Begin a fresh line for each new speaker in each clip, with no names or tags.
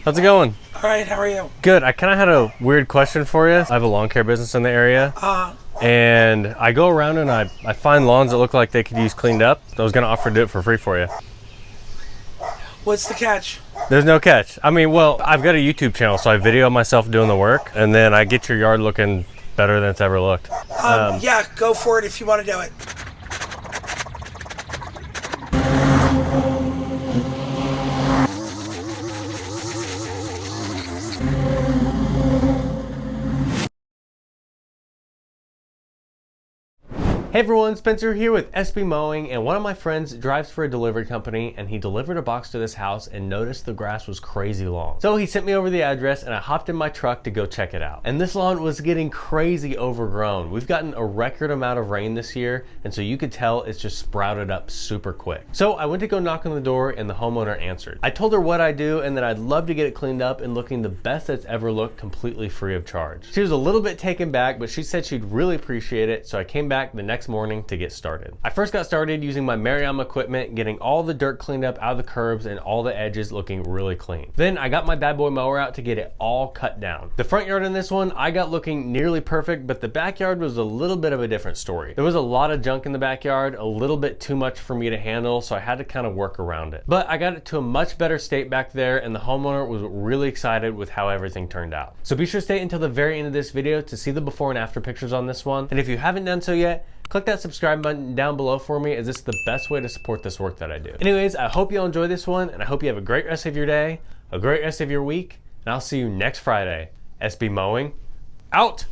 How's it going?
All right, how are you?
Good. I kind of had a weird question for you. I have a lawn care business in the area. And I go around and I find lawns that look like they could use cleaned up. I was going to offer to do it for free for you.
What's the catch?
There's no catch. I mean, well, I've got a YouTube channel, so I video myself doing the work, and then I get your yard looking better than it's ever looked.
Yeah, go for it if you want to do it.
Hey everyone, Spencer here with SB Mowing, and one of my friends drives for a delivery company, and he delivered a box to this house and noticed the grass was crazy long. So he sent me over the address and I hopped in my truck to go check it out. And this lawn was getting crazy overgrown. We've gotten a record amount of rain this year, and so you could tell it's just sprouted up super quick. So I went to go knock on the door and the homeowner answered. I told her what I do and that I'd love to get it cleaned up and looking the best it's ever looked, completely free of charge. She was a little bit taken back, but she said she'd really appreciate it, so I came back the next morning to get started. I first got started using my Mariam equipment, getting all the dirt cleaned up out of the curbs and all the edges looking really clean. Then I got my bad boy mower out to get it all cut down. The front yard in this one I got looking nearly perfect, but the backyard was a little bit of a different story. There was a lot of junk in the backyard, a little bit too much for me to handle, so I had to kind of work around it. But I got it to a much better state back there, and the homeowner was really excited with how everything turned out. So be sure to stay until the very end of this video to see the before and after pictures on this one. And if you haven't done so yet, click that subscribe button down below for me, as this is the best way to support this work that I do. Anyways, I hope you all enjoy this one, and I hope you have a great rest of your day, a great rest of your week, and I'll see you next Friday. SB Mowing, out!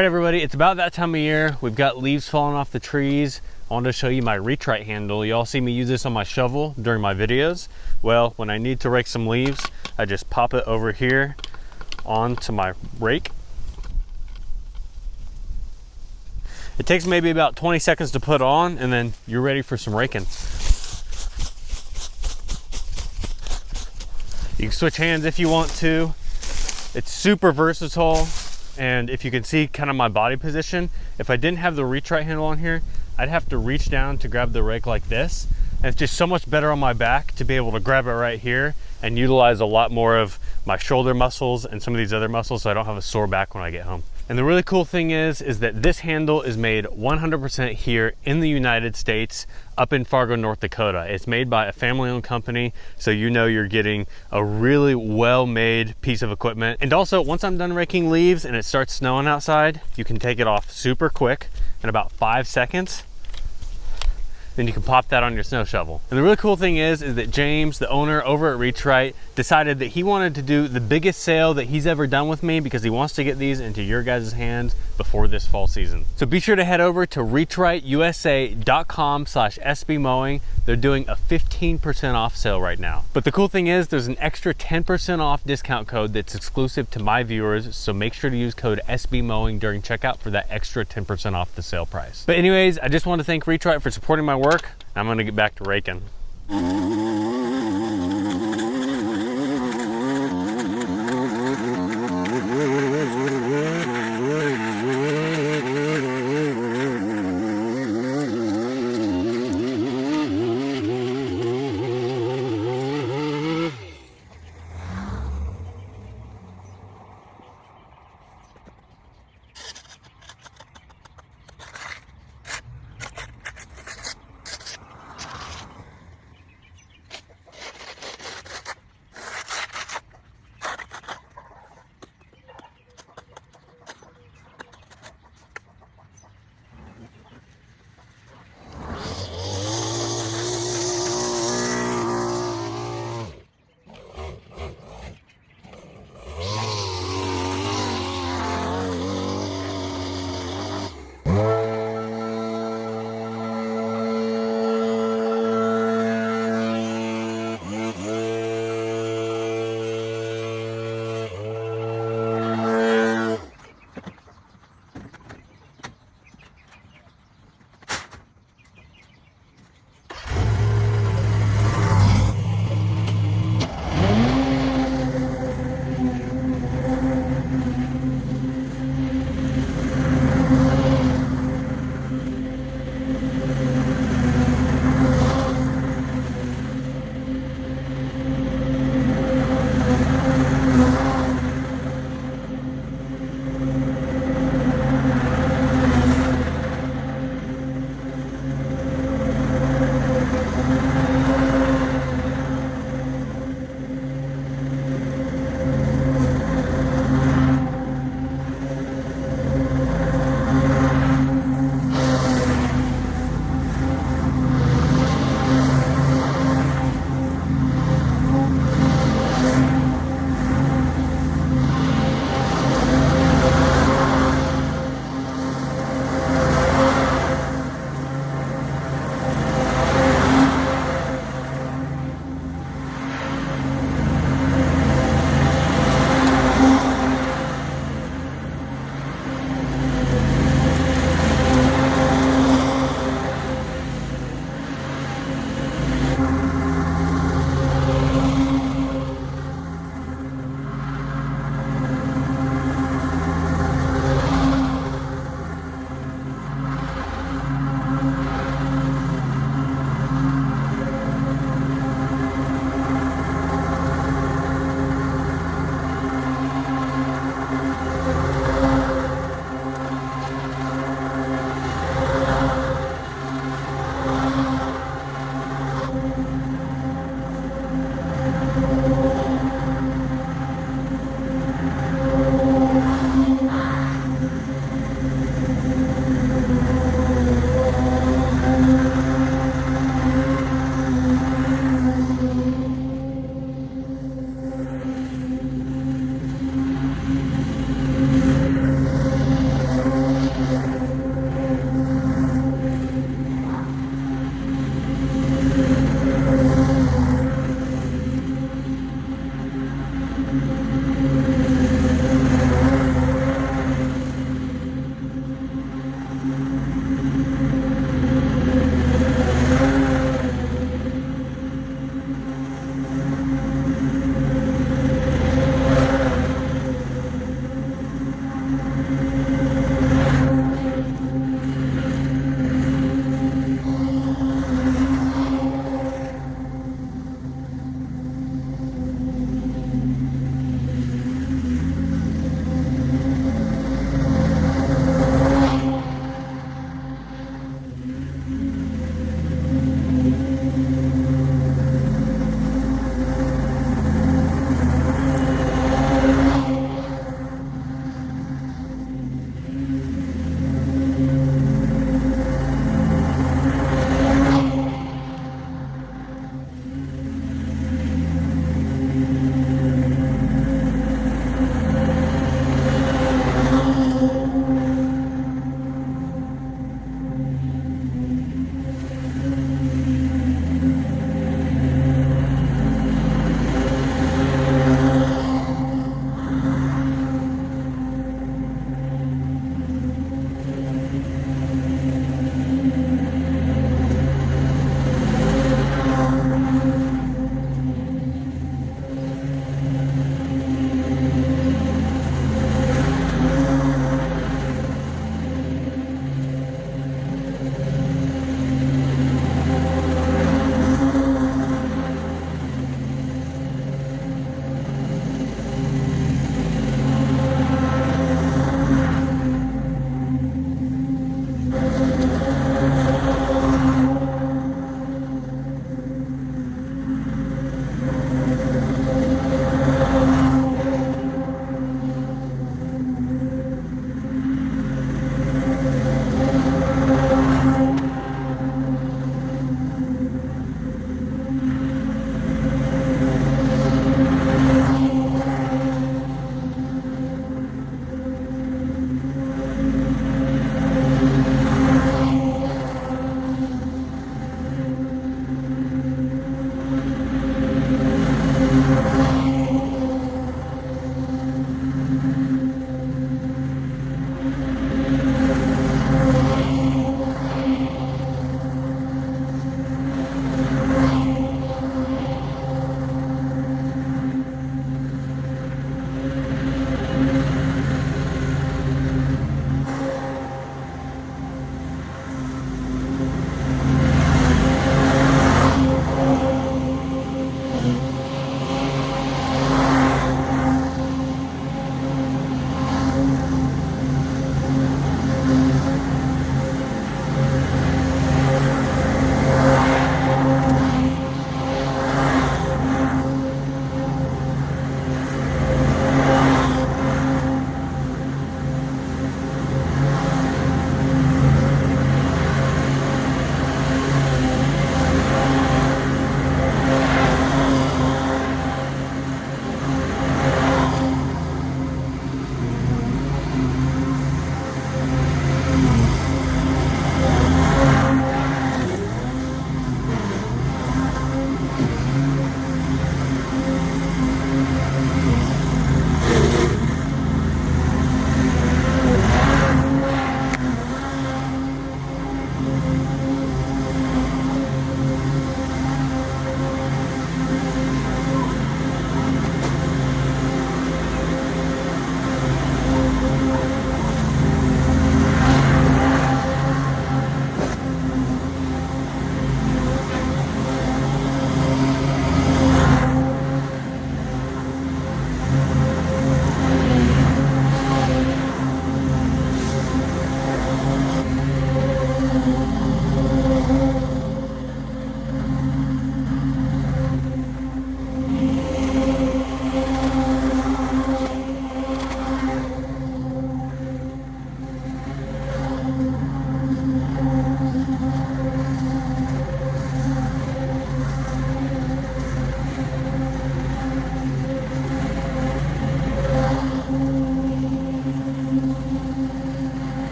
right, everybody, it's about that time of year. We've got leaves falling off the trees. I wanted to show you my reach right handle. You all see me use this on my shovel during my videos. Well, when I need to rake some leaves, I just pop it over here onto my rake. It takes maybe about 20 seconds to put on, and then you're ready for some raking. You can switch hands if you want to. It's super versatile, and if you can see kind of my body position, if I didn't have the reach right handle on here, I'd have to reach down to grab the rake like this, and it's just so much better on my back to be able to grab it right here and utilize a lot more of my shoulder muscles and some of these other muscles so I don't have a sore back when I get home. And the really cool thing is that this handle is made 100% here in the United States, up in Fargo, North Dakota. It's made by a family-owned company, so you know you're getting a really well-made piece of equipment. And also, once I'm done raking leaves and it starts snowing outside, you can take it off super quick in about 5 seconds. Then you can pop that on your snow shovel. And the really cool thing is that James, the owner over at ReachRight, decided that he wanted to do the biggest sale that he's ever done with me because he wants to get these into your guys' hands before this fall season. So be sure to head over to reachrightusa.com/SBMowing. They're doing a 15% off sale right now. But the cool thing is there's an extra 10% off discount code that's exclusive to my viewers, so make sure to use code SBMowing during checkout for that extra 10% off the sale price. But anyways, I just want to thank ReachRight for supporting my work. I'm gonna get back to raking.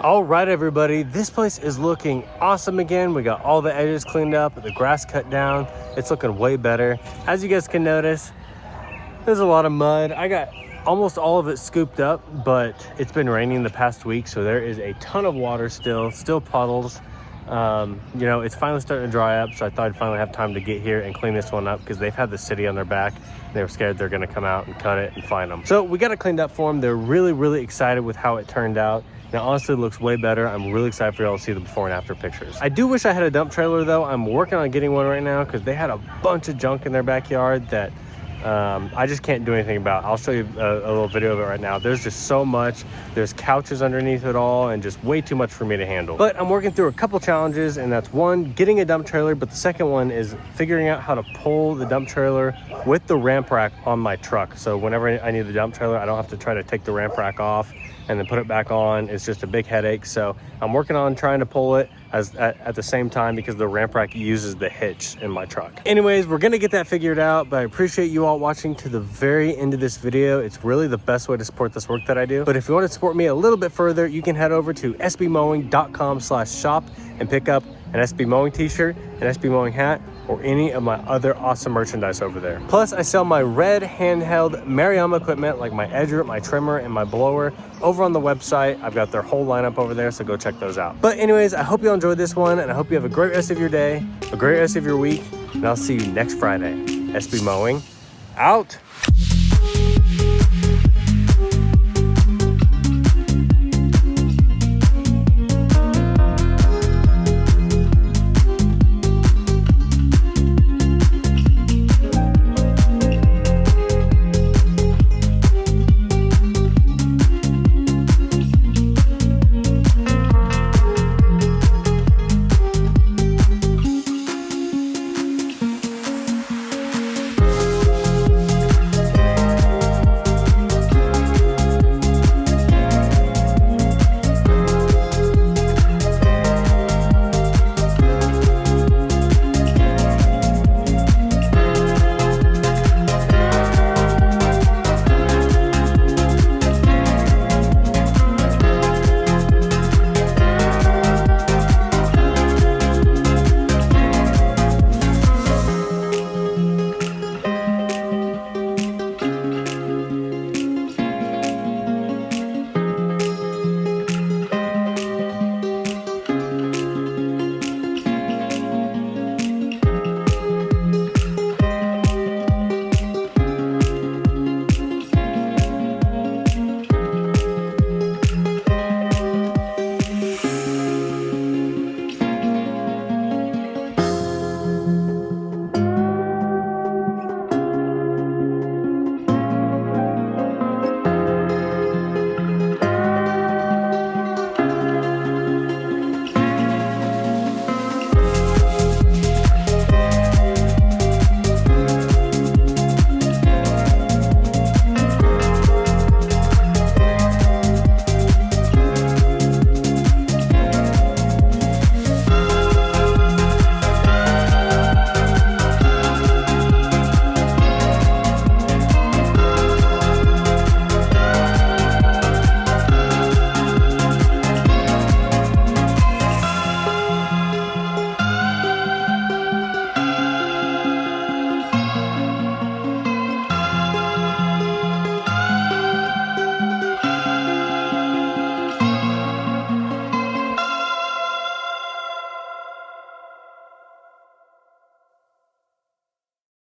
All right, everybody, this place is looking awesome again. We got all the edges cleaned up, the grass cut down. It's looking way better. As you guys can notice, there's a lot of mud. I got almost all of it scooped up, but it's been raining the past week, so there is a ton of water still puddles. You know, it's finally starting to dry up, so I thought I'd finally have time to get here and clean this one up because they've had the city on their back. They were scared they're gonna come out and cut it and fine them. So we got it cleaned up for them. They're really, really excited with how it turned out. Now, honestly, it looks way better. I'm really excited for y'all to see the before and after pictures. I do wish I had a dump trailer though. I'm working on getting one right now because they had a bunch of junk in their backyard that I just can't do anything about. I'll show you a little video of it right now. There's just so much. There's couches underneath it all and just way too much for me to handle. But I'm working through a couple challenges, and that's one, getting a dump trailer, but the second one is figuring out how to pull the dump trailer with the ramp rack on my truck. So whenever I need the dump trailer, I don't have to try to take the ramp rack off and then put it back on. It's just a big headache. So I'm working on trying to pull it at the same time because the ramp rack uses the hitch in my truck. Anyways, we're gonna get that figured out, but I appreciate you all watching to the very end of this video. It's really the best way to support this work that I do. But if you want to support me a little bit further, you can head over to sbmowing.com/shop and pick up an SB Mowing t-shirt, an SB Mowing hat, or any of my other awesome merchandise over there. Plus, I sell my red handheld Mariama equipment like my edger, my trimmer, and my blower over on the website. I've got their whole lineup over there, so go check those out. But anyways, I hope you all enjoyed this one, and I hope you have a great rest of your day, a great rest of your week, and I'll see you next Friday. SB Mowing, out.